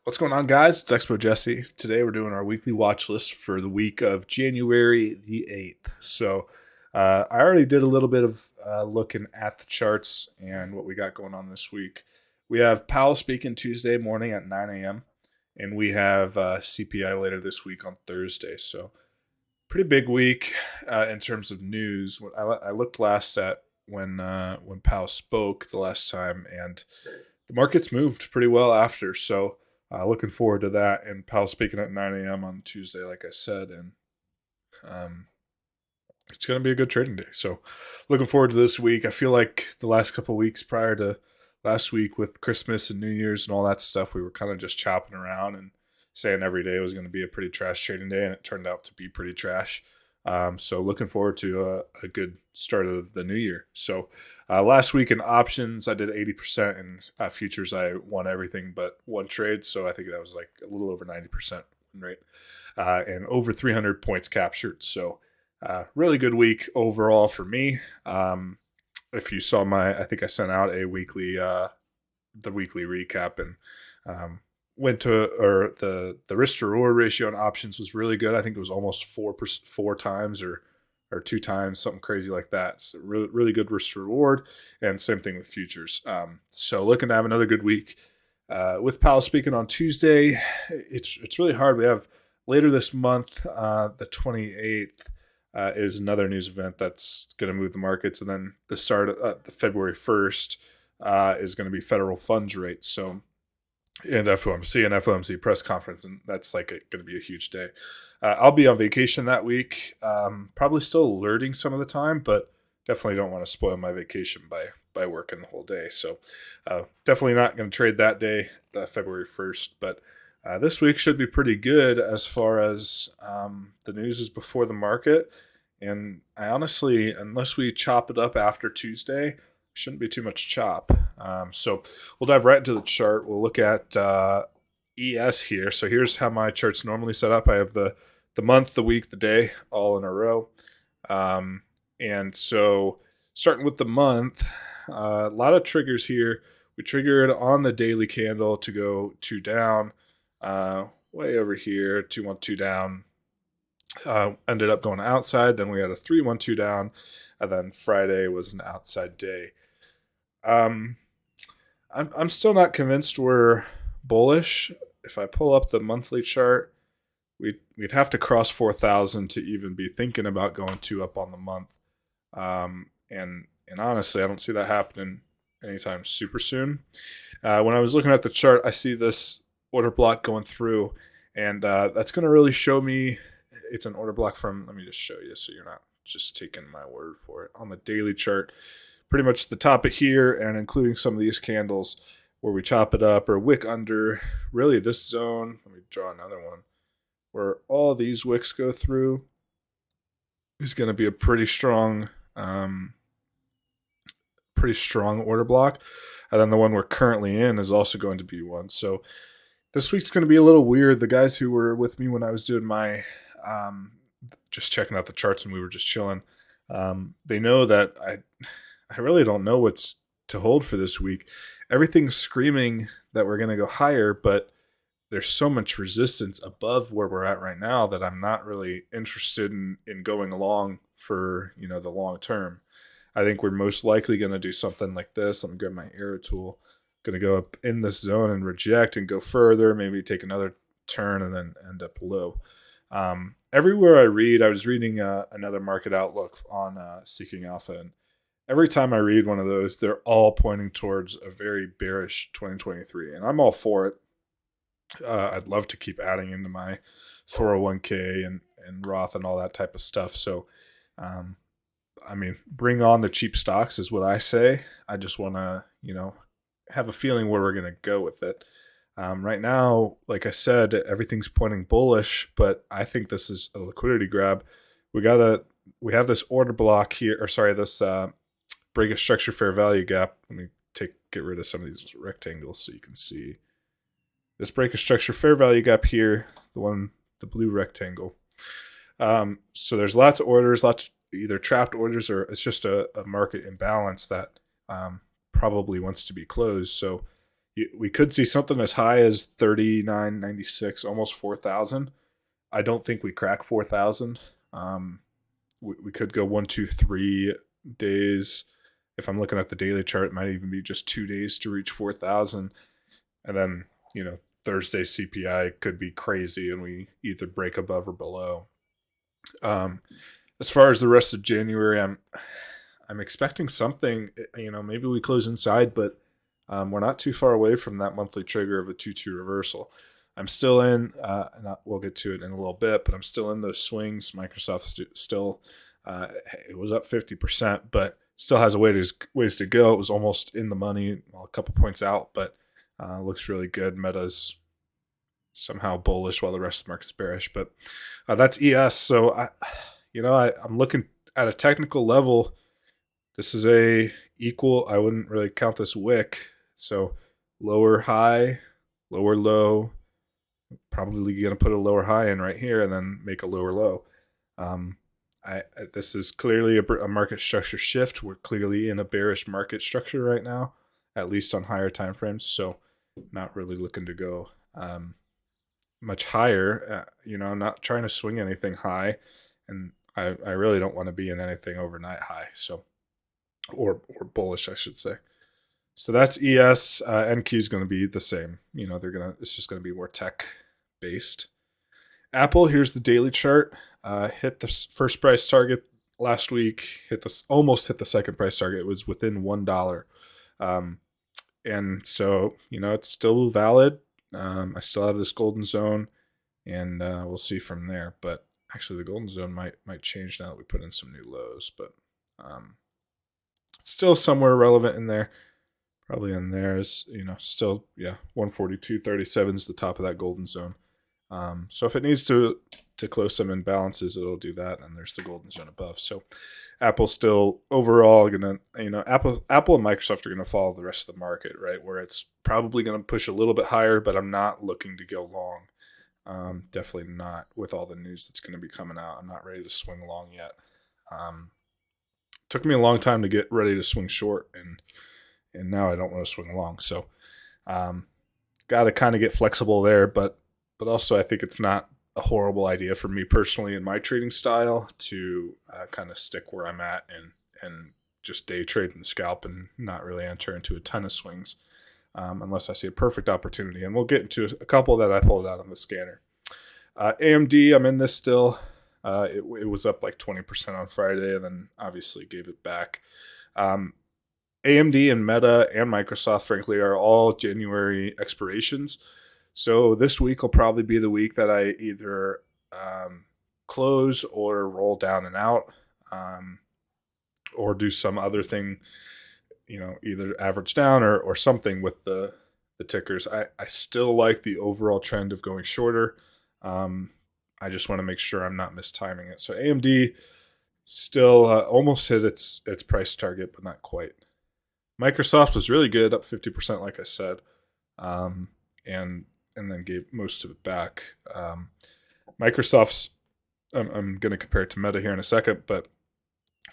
What's going on, guys? It's Expo Jesse. Today we're doing our weekly watch list for the week of January the 8th. I already did a little bit of looking at the charts and what we got going on this week. We have Powell speaking Tuesday morning at 9 a.m., and we have CPI later this week on Thursday. So, pretty big week in terms of news. I looked last at when Powell spoke the last time, and the markets moved pretty well after. So, looking forward to that. And Powell speaking at 9 a.m. on Tuesday, like I said, and um, it's going to be a good trading day. So, looking forward to this week. I feel like the last couple of weeks prior to last week with Christmas and New Year's and all that stuff, we were kind of just chopping around and saying every day was going to be a pretty trash trading day, and it turned out to be pretty trash. So looking forward to a good start of the new year. So last week in options, I did 80%. In futures, I won everything but one trade. So I think that was like a little over 90% win rate and over 300 points captured. So really good week overall for me. If you saw I think I sent out a the weekly recap, and went to or the risk to reward ratio on options was really good. I think it was almost four times or two times, something crazy like that. So really good risk to reward, and same thing with futures. So looking to have another good week. With Powell speaking on Tuesday, it's really hard. We have later this month, the 28th. Is another news event that's going to move the markets, and then the start of the February 1st is going to be federal funds rate. So and FOMC press conference, and that's like going to be a huge day. I'll be on vacation that week, probably still alerting some of the time, but definitely don't want to spoil my vacation by working the whole day. So definitely not going to trade that day, February 1st, but this week should be pretty good as far as the news is before the market. And I honestly, unless we chop it up after Tuesday, shouldn't be too much chop. So we'll dive right into the chart. We'll look at ES here. So here's how my chart's normally set up. I have the month, the week, the day, all in a row. And so starting with the month, a lot of triggers here. We triggered on the daily candle to go two down, way over here, 2-1-2 down. Ended up going outside. Then we had a 3-1-2 down, and then Friday was an outside day. I'm still not convinced we're bullish. If I pull up the monthly chart, we'd have to cross 4,000 to even be thinking about going two up on the month. And honestly, I don't see that happening anytime super soon. When I was looking at the chart, I see this order block going through, and that's going to really show me it's an order block from. Let me just show you so you're not just taking my word for it. On the daily chart, pretty much the top of here, and including some of these candles where we chop it up or wick under really this zone. Let me draw another one where all these wicks go through is going to be a pretty strong order block. And then the one we're currently in is also going to be one. So this week's going to be a little weird. The guys who were with me when I was doing my just checking out the charts and we were just chilling, they know that I really don't know what's to hold for this week. Everything's screaming that we're going to go higher, but there's so much resistance above where we're at right now that I'm not really interested in going along for, the long term. I think we're most likely going to do something like this. Let me grab my arrow tool. Going to go up in this zone and reject and go further, maybe take another turn and then end up low. Everywhere I read, I was reading another market outlook on Seeking Alpha, and every time I read one of those, they're all pointing towards a very bearish 2023, and I'm all for it. I'd love to keep adding into my 401k and Roth and all that type of stuff. So, bring on the cheap stocks is what I say. I just want to, have a feeling where we're going to go with it. Right now, like I said, everything's pointing bullish, but I think this is a liquidity grab. We have this order block here, this break of structure fair value gap. Let me get rid of some of these rectangles so you can see this break of structure fair value gap here, the blue rectangle. So there's lots of orders, lots of either trapped orders, or it's just a market imbalance that probably wants to be closed. So We could see something as high as 39.96, almost 4,000. I don't think we crack 4,000. We could go 1, 2, 3 days. If I'm looking at the daily chart, it might even be just 2 days to reach 4,000. And then, Thursday CPI could be crazy and we either break above or below. As far as the rest of January, I'm expecting something. Maybe we close inside, but we're not too far away from that monthly trigger of a 2-2 reversal. I'm still in, and we'll get to it in a little bit, but I'm still in those swings. Microsoft still, it was up 50%, but still has ways to go. It was almost in the money, a couple points out, but looks really good. Meta's somehow bullish while the rest of the market's bearish, but that's ES. So I'm looking at a technical level. This is a equal. I wouldn't really count this wick. So lower high, lower low. Probably going to put a lower high in right here and then make a lower low. This is clearly a market structure shift. We're clearly in a bearish market structure right now, at least on higher time frames. So not really looking to go much higher. I'm not trying to swing anything high, and I really don't want to be in anything overnight high. So or bullish, I should say. So that's ES. NQ is going to be the same. It's just going to be more tech based. Apple, here's the daily chart. Hit the first price target last week. Almost hit the second price target. It was within $1. And so it's still valid. I still have this golden zone, and we'll see from there. But actually, the golden zone might change now that we put in some new lows. But it's still somewhere relevant in there. Probably in there is, still, 142.37 is the top of that golden zone. So if it needs to close some imbalances, it'll do that. And there's the golden zone above. So Apple's still overall going to, Apple and Microsoft are going to follow the rest of the market, right? Where it's probably going to push a little bit higher, but I'm not looking to go long. Definitely not with all the news that's going to be coming out. I'm not ready to swing long yet. Took me a long time to get ready to swing short, and now I don't want to swing long. So got to kind of get flexible there, but also I think it's not a horrible idea for me personally in my trading style to kind of stick where I'm at and just day trade and scalp and not really enter into a ton of swings unless I see a perfect opportunity. And we'll get into a couple that I pulled out on the scanner. AMD, I'm in this still. It was up like 20% on Friday and then obviously gave it back. AMD and Meta and Microsoft, frankly, are all January expirations. So this week will probably be the week that I either close or roll down and out or do some other thing, either average down or something with the tickers. I still like the overall trend of going shorter. I just want to make sure I'm not mistiming it. So AMD still almost hit its price target, but not quite. Microsoft was really good, up 50%, like I said, and then gave most of it back. Microsoft's, I'm going to compare it to Meta here in a second, but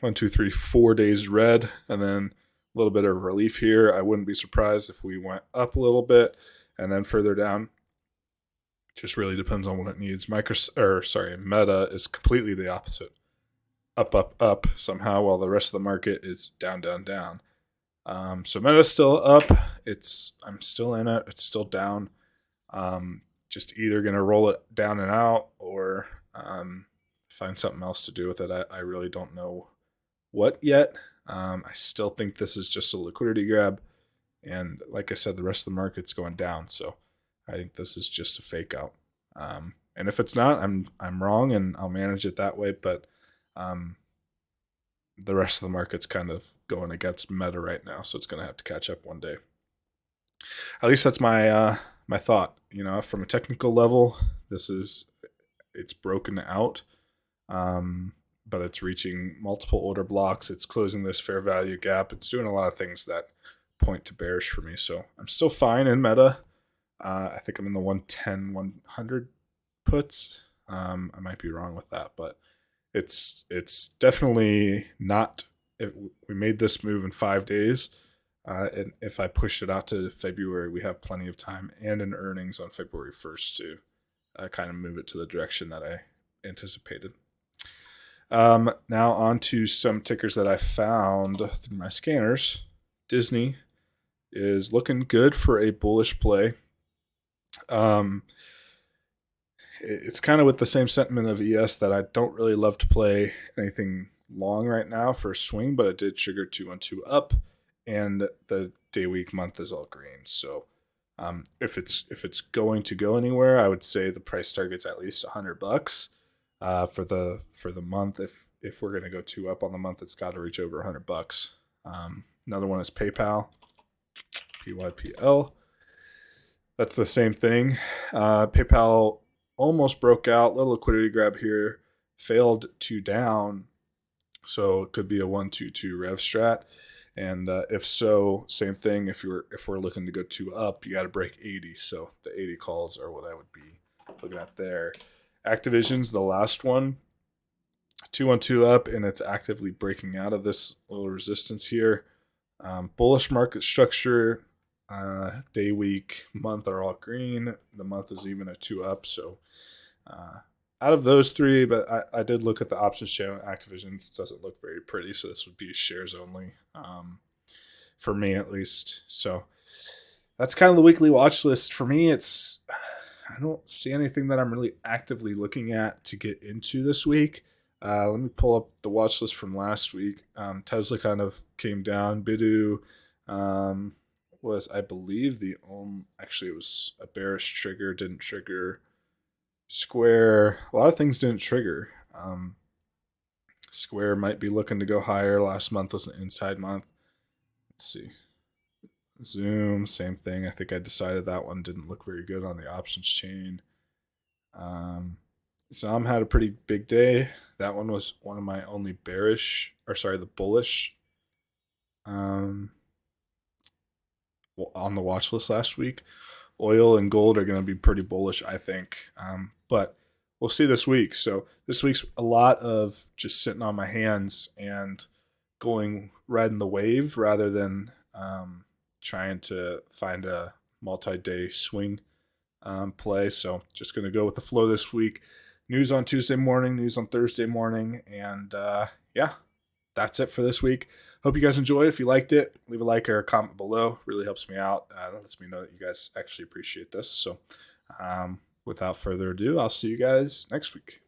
1, 2, 3, 4 days red, and then a little bit of relief here. I wouldn't be surprised if we went up a little bit and then further down. Just really depends on what it needs. Meta is completely the opposite. Up, up, up somehow, while the rest of the market is down, down, down. So Meta's still up. I'm still in it. It's still down. Just either going to roll it down and out or find something else to do with it. I really don't know what yet. I still think this is just a liquidity grab. And like I said, the rest of the market's going down. So I think this is just a fake out. And if it's not, I'm wrong and I'll manage it that way. But the rest of the market's kind of going against Meta right now. So it's going to have to catch up one day. At least that's my thought. From a technical level, it's broken out, but it's reaching multiple order blocks. It's closing this fair value gap. It's doing a lot of things that point to bearish for me. So I'm still fine in Meta. I think I'm in the 110, 100 puts. I might be wrong with that, but it's definitely not. We made this move in 5 days. And if I push it out to February, we have plenty of time and an earnings on February 1st to kind of move it to the direction that I anticipated. Now on to some tickers that I found through my scanners. Disney is looking good for a bullish play. It's kind of with the same sentiment of ES that I don't really love to play anything long right now for a swing, but it did trigger 212 up, and the day, week, month is all green. So if it's going to go anywhere, I would say the price target's at least $100 for the month. If we're gonna go 2 up on the month, it's got to reach over $100. Another one is PayPal, PYPL. That's the same thing. PayPal almost broke out. Little liquidity grab here, failed to down. So it could be a 1-2-2 rev strat. And if so, same thing. If we're looking to go 2 up, you got to break 80. So the 80 calls are what I would be looking at there. Activision's the last one. 2-1-2 up, and it's actively breaking out of this little resistance here. Bullish market structure. Day, week, month are all green. The month is even a 2 up. So out of those three, but I did look at the options channel. Activision's doesn't look very pretty, so this would be shares only for me at least. So that's kind of the weekly watch list for me. I don't see anything that I'm really actively looking at to get into this week. Let me pull up the watch list from last week. Tesla kind of came down. Bidu was, I believe, actually it was a bearish trigger, didn't trigger. Square, a lot of things didn't trigger. Square might be looking to go higher. Last month was an inside month. Let's see. Zoom, same thing. I think I decided that one didn't look very good on the options chain. Zom had a pretty big day. That one was one of my only the bullish on the watch list last week. Oil and gold are going to be pretty bullish, I think. But we'll see this week. So this week's a lot of just sitting on my hands and going riding the wave rather than trying to find a multi-day swing play. So just going to go with the flow this week. News on Tuesday morning, news on Thursday morning. And that's it for this week. Hope you guys enjoyed. If you liked it, leave a like or a comment below. Really helps me out. That lets me know that you guys actually appreciate this. So without further ado, I'll see you guys next week.